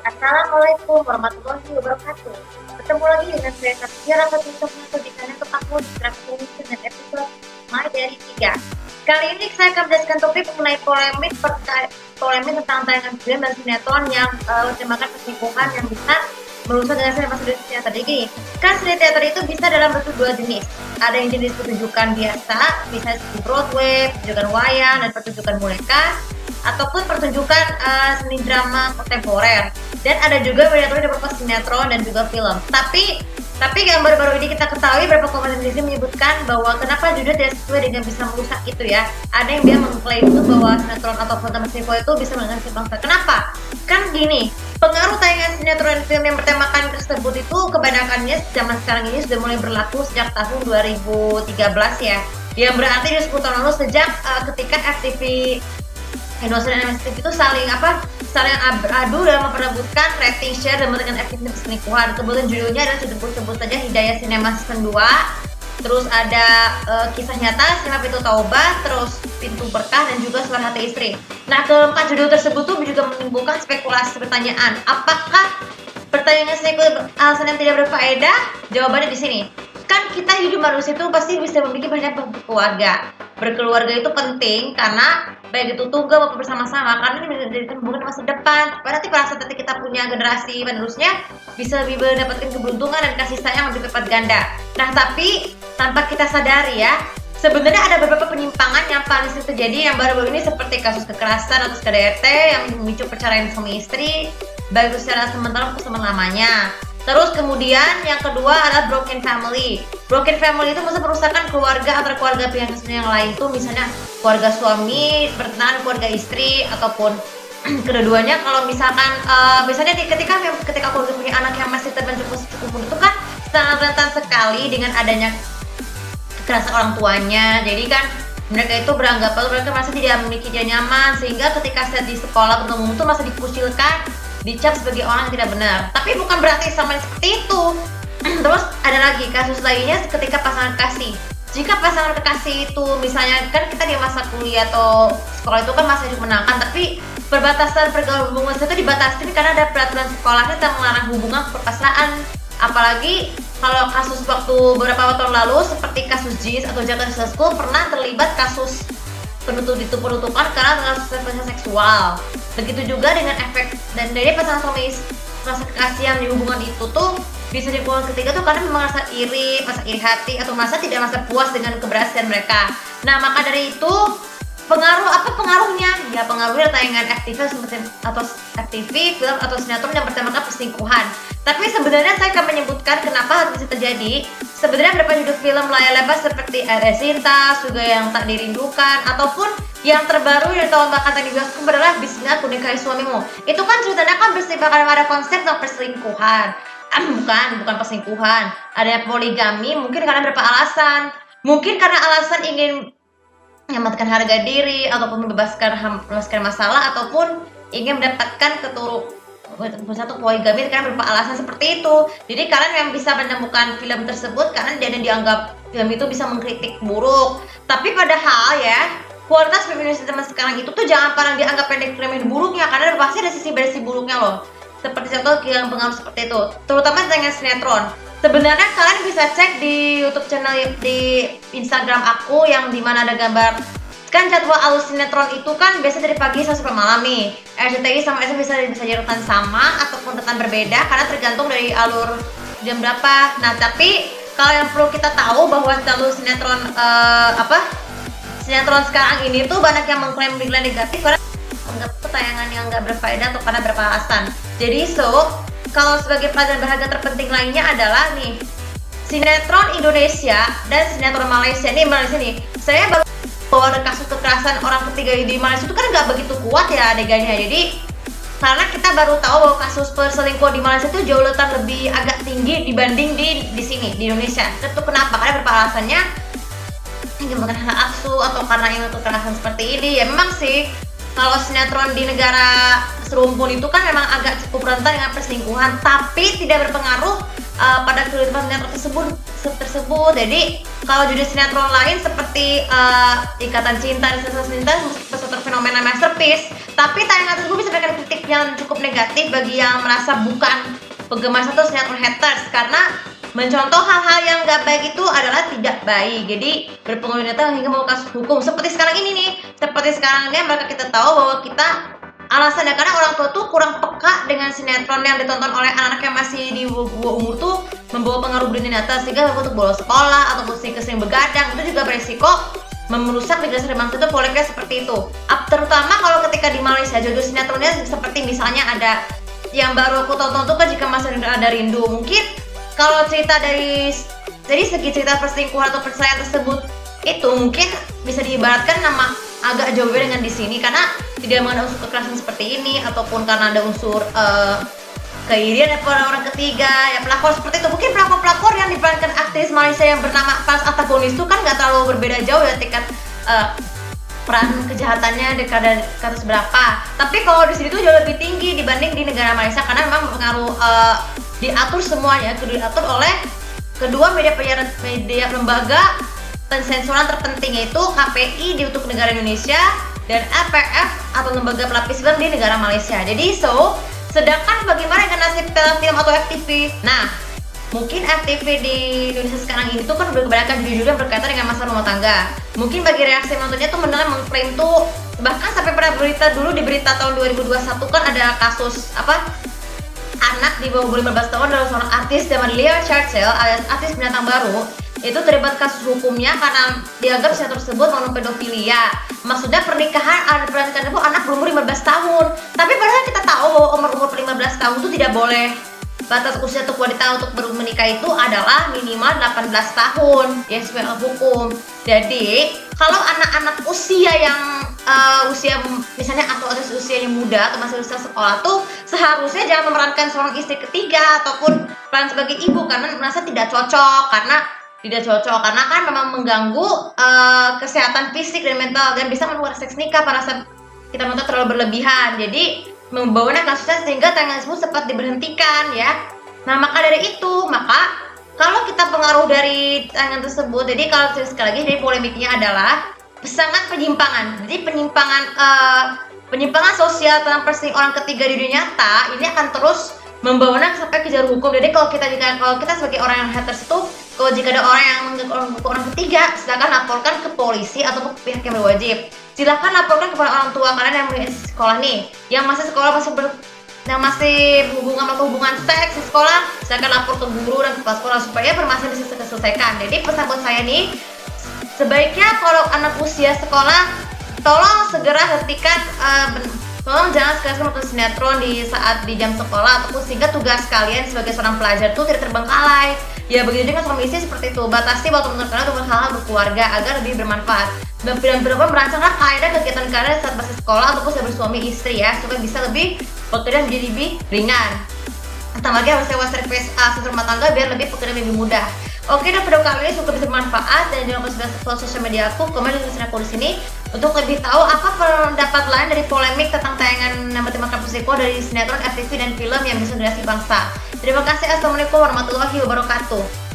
Assalamualaikum warahmatullahi wabarakatuh. Bertemu lagi dengan saya Safira Rafati Sofnato di channel aku di Traffic dengan episode My dari 3. Kali ini saya akan menjelaskan topik mengenai polemik tentang tayangan film dan sinetron yang bertemakan perselingkuhan yang bisa merusak dengan sinema teater. Jadi gini, kan seni teater itu bisa dalam bentuk dua jenis. Ada yang jenis pertunjukan biasa, bisa di Broadway, pertunjukan wayang, dan pertunjukan boneka, ataupun pertunjukan seni drama kontemporer. Dan ada juga variator yang berupa sinetron dan juga film. Tapi yang baru-baru ini kita ketahui beberapa komentar di sini menyebutkan bahwa kenapa judul tidak sesuai dengan bisa merusak itu ya. Ada yang dia mengklaim itu bahwa sinetron atau film televisi itu bisa mengganggu bangsa. Kenapa? Kan gini, pengaruh tayangan sinetron dan film yang bertemakan tersebut itu kebanyakannya zaman sekarang ini sudah mulai berlaku sejak tahun 2013 ya. Yang berarti di 10 tahun lalu sejak ketika FTV Indonesia dan MSTV itu saling beradu dalam memperebutkan rating share dan dengan efektif perselingkuhan. Kebetulan judulnya adalah sebut saja Hidayah Cinema Season 2. Terus ada kisah nyata, Sinema Pintu Taubah, terus Pintu Berkah dan juga Suara Hati Istri. Nah, keempat judul tersebut tuh juga menimbulkan spekulasi pertanyaan. Apakah pertanyaan alasan yang tidak berfaedah? Jawabannya di sini. Kan kita hidup manusia itu pasti bisa memiliki banyak keluarga. Berkeluarga itu penting karena baik itu tunggal maupun bersama-sama, karena ini menjadikan hubungan masa depan. Berarti pada saat nanti kita punya generasi penerusnya bisa lebih mendapatkan keberuntungan dan kasih sayang lebih berlipat ganda. Nah, tapi tanpa kita sadari ya, sebenarnya ada beberapa penyimpangan yang paling sering terjadi yang baru-baru ini, seperti kasus kekerasan atau KDRT yang memicu perceraian suami istri, baik itu secara sementara maupun selama-lamanya. Terus kemudian yang kedua adalah broken family. Broken family itu maksudnya perusakan keluarga antar keluarga pihak yang lain tuh, misalnya keluarga suami bertentangan keluarga istri, ataupun kedua-duanya kalau misalkan misalnya ketika keluarga punya anak yang masih terbentuk cukup muda itu kan sangat rentan sekali dengan adanya kekerasan orang tuanya. Jadi kan mereka itu beranggapan mereka masih tidak memiliki dia nyaman, sehingga ketika saya di sekolah umum itu masih dikucilkan, dicap sebagai orang yang tidak benar. Tapi bukan berarti sama seperti itu. Terus ada lagi kasus lainnya ketika pasangan kekasih. Jika pasangan kekasih itu misalnya kan kita di masa kuliah atau sekolah itu kan masih menangkan, tapi perbatasan pergaulan hubungan itu dibatasi karena ada peraturan sekolahnya yang melarang hubungan perpasraan. Apalagi kalau kasus waktu beberapa tahun lalu seperti kasus JIS atau Jakarta School pernah terlibat kasus penutupan karena kekerasan seksual. Begitu juga dengan efek dan dari pasangan suami rasa kekasihan di hubungan itu tuh bisa di hubungan ketiga tuh karena memang merasa iri hati atau tidak merasa puas dengan keberhasilan mereka. Nah, maka dari itu pengaruhnya? Ya, pengaruhnya tayangan FTV, film atau sinetron yang bertemakan perselingkuhan. Tapi sebenarnya saya akan menyebutkan kenapa hal bisa terjadi. Sebenarnya beberapa judul film layar lebar seperti Air Cinta, juga yang tak dirindukan, ataupun yang terbaru yang tahun bahkan tadi bioskop adalah Bismillah Ku Nikahi Suamimu. Itu kan ceritanya kan bersifat pada konsep tentang perselingkuhan. Bukan perselingkuhan. Ada poligami, mungkin karena beberapa alasan. Mungkin karena alasan ingin menyelamatkan harga diri, ataupun membebaskan masalah, ataupun ingin mendapatkan satu poligami karena beberapa alasan seperti itu. Jadi kalian yang bisa menemukan film tersebut karena dia dianggap film itu bisa mengkritik buruk. Tapi padahal ya, kualitas film Indonesia zaman sekarang itu tuh jangan pernah dianggap pendek buruknya, karena pasti ada sisi buruknya loh. Seperti contoh yang pengaruh seperti itu, terutama dengan sinetron. Sebenarnya kalian bisa cek di YouTube channel di Instagram aku yang dimana ada gambar. Kan jadwal alur sinetron itu kan biasa dari pagi sampai malam nih. RCTI sama SM bisa jadi retan sama ataupun retan berbeda karena tergantung dari alur jam berapa. Nah, tapi kalau yang perlu kita tahu bahwa jalur sinetron sinetron sekarang ini tuh banyak yang mengklaim nilai negatif karena anggap tayangan yang nggak berfaedah atau karena berapa alasan. Jadi kalau sebagai pelajaran berharga terpenting lainnya adalah nih, sinetron Indonesia dan sinetron Malaysia nih. Saya baru bahwa ada kasus kekerasan orang ketiga di Malaysia itu kan nggak begitu kuat ya adegannya. Jadi karena kita baru tahu bahwa kasus perselingkuhan di Malaysia itu jauh lebih agak tinggi dibanding di sini di Indonesia. Itu kenapa? Karena beberapa alasannya, bukan hal aksu atau karena yang kekerasan seperti ini. Ya memang sih kalau sinetron di negara serumpun itu kan memang agak cukup rentan dengan perselingkuhan, tapi tidak berpengaruh pada kehidupan sinetron tersebut. Jadi kalau judul sinetron lain seperti Ikatan Cinta dan Cinta sesuatu fenomena masterpiece, Tapi tayangan tersebut bisa memberikan kritik yang cukup negatif bagi yang merasa bukan penggemar satu sinetron haters, karena mencontoh hal-hal yang gak baik itu adalah tidak baik. Jadi berpengaruh nyata hingga mau kasus hukum. Seperti sekarang ini nih, maka kita tahu bahwa kita alasannya karena orang tua tuh kurang peka dengan sinetron yang ditonton oleh anak-anak yang masih di bawah umur tuh membawa pengaruh nyata sehingga untuk bolos sekolah ataupun sering begadang, itu juga beresiko merusak legasi bangsa itu polemiknya seperti itu. Terutama kalau ketika di Malaysia judul sinetronnya seperti misalnya ada yang baru aku tonton tuh kan Jika Masa Ada Rindu. Mungkin kalau cerita dari segi cerita perselingkuhan atau perceraian tersebut itu mungkin bisa diibaratkan nama agak jauh beda dengan di sini, karena tidak mengandung unsur kekerasan seperti ini ataupun karena ada unsur keirian pada orang ketiga ya, pelakor seperti itu. Mungkin pelakor yang diperankan aktris Malaysia yang bernama pas antagonis itu kan nggak terlalu berbeda jauh ya tingkat peran kejahatannya dekat kasus berapa. Tapi kalau di sini tuh jauh lebih tinggi dibanding di negara Malaysia, karena memang pengaruh diatur semuanya, diatur oleh kedua media lembaga pensensoran terpenting, yaitu KPI di untuk negara Indonesia dan FPF atau lembaga pelapis film di negara Malaysia. Jadi sedangkan bagaimana dengan nasib telefilm atau FTV? Nah, mungkin FTV di Indonesia sekarang ini tuh kan kebanyakan judul yang berkaitan dengan masalah rumah tangga. Mungkin bagi reaksi penontonnya tuh mendengar mengklaim tuh, bahkan sampai pada berita dulu di berita tahun 2021 kan ada kasus anak di bawah 15 tahun dari seorang artis zaman Leo Churchill alias artis binatang baru itu terlibat kasus hukumnya karena dianggap sinetron tersebut mengandung pedofilia. Maksudnya pernikahan pernikahan itu anak berumur 15 tahun. Tapi padahal kita tahu bahwa umur 15 tahun itu tidak boleh. Batas usia untuk wanita untuk menikah itu adalah minimal 18 tahun ya sesuai hukum. Jadi kalau anak-anak usia yang usia misalnya atau usia yang muda atau masih usia sekolah tuh seharusnya jangan memerankan seorang istri ketiga ataupun peran sebagai ibu, karena merasa tidak cocok karena kan memang mengganggu kesehatan fisik dan mental dan bisa membuat seks nikah pada saat kita menonton terlalu berlebihan. Jadi membawanya kasusnya sehingga tayangan tersebut sempat diberhentikan ya. Nah maka dari itu, kalau kita pengaruh dari tayangan tersebut, jadi kalau sekali lagi dari polemiknya adalah sangat penyimpangan. Jadi penyimpangan sosial tentang perselingkuhan orang ketiga di dunia nyata ini akan terus membawanya sampai ke jalur hukum. Jadi kalau kita sebagai orang yang haters itu, kalau jika ada orang yang mengganggu orang ketiga, silakan laporkan ke polisi atau ke pihak yang berwajib. Silakan laporkan kepada orang tua kalian yang masih sekolah nih, yang masih sekolah masih hubungan seks di sekolah, silakan lapor ke guru dan kepala sekolah supaya permasalahan bisa diselesaikan. Jadi pesan buat saya nih, sebaiknya kalau anak usia sekolah, tolong segera hentikan, tolong jangan sekali nonton sinetron di jam sekolah ataupun sehingga tugas kalian sebagai seorang pelajar tuh tidak terbengkalai. Ya begitu dengan suami istri seperti itu. Batasi waktu menonton kalian untuk hal-hal berkeluarga agar lebih bermanfaat. Dan film-film merancangkan kaedah kegiatan kalian saat masih sekolah ataupun saat bersuami istri ya, supaya bisa lebih bekerja menjadi lebih ringan. Tambah lagi harus sewa servis asisten rumah tangga biar lebih pekerjaan lebih mudah. Oke, dan video kali ini suka bisa bermanfaat dan jangan lupa subscribe sosial media aku, komen dan tulisan aku di sini untuk lebih tahu apa pendapat lain dari polemik tentang tayangan nama tema perselingkuhan dari sinetron, FTV dan film yang bisa generasi bangsa. Terima kasih. Assalamualaikum warahmatullahi wabarakatuh.